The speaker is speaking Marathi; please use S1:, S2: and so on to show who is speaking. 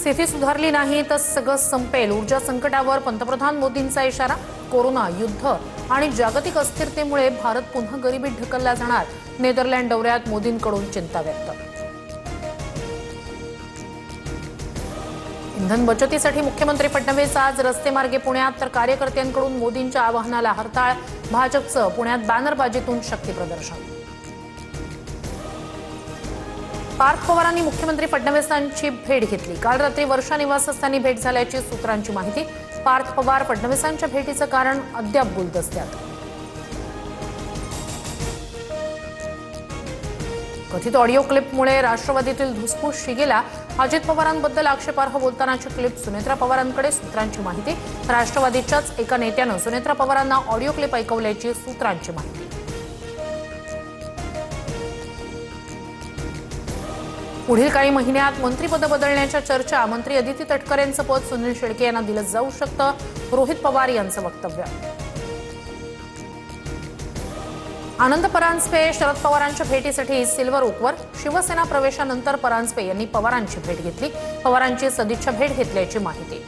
S1: स्थिती सुधारली नाही तर सगळं संपेल. ऊर्जा संकटावर पंतप्रधान मोदींचा इशारा. कोरोना, युद्ध आणि जागतिक अस्थिरतेमुळे भारत पुन्हा गरिबीत ढकलला जाणार. नेदरलँड दौऱ्यात मोदींकडून चिंता व्यक्त. इंधन बचतीसाठी मुख्यमंत्री फडणवीस आज रस्तेमार्गे पुण्यात, तर कार्यकर्त्यांकडून मोदींच्या आवाहनाला हरताळ. भाजपचं पुण्यात बॅनरबाजीतून शक्ती प्रदर्शन. पार्थ पवारांनी मुख्यमंत्री फडणवीसांची भेट घेतली. काल रात्री वर्षा निवासस्थानी भेट झाल्याची सूत्रांची माहिती. पार्थ पवार फडणवीसांच्या भेटीचं कारण अद्याप गुलदस्त्यात. कथित ऑडिओ क्लिपमुळे राष्ट्रवादीतील धुसफूस शिगेला. अजित पवारांबद्दल आक्षेपार्ह बोलतानाची क्लिप सुनेत्रा पवारांकडे. सूत्रांची माहिती. राष्ट्रवादीच्याच एका नेत्यानं सुनेत्रा पवारांना ऑडिओ क्लिप ऐकवल्याची सूत्रांची माहिती. पुढील काही महिन्यात मंत्रिपद बदलण्याच्या चर्चा. मंत्री अदिती तटकरेंचं पद सुनील शेळके यांना दिलं जाऊ शकतं. रोहित पवार यांचं वक्तव्य. आनंद परांजपे शरद पवारांच्या भेटीसाठी सिल्वर ओकवर. शिवसेना प्रवेशानंतर परांजपे यांनी पवारांची भेट घेतली. पवारांची सदिच्छा भेट घेतल्याची माहिती.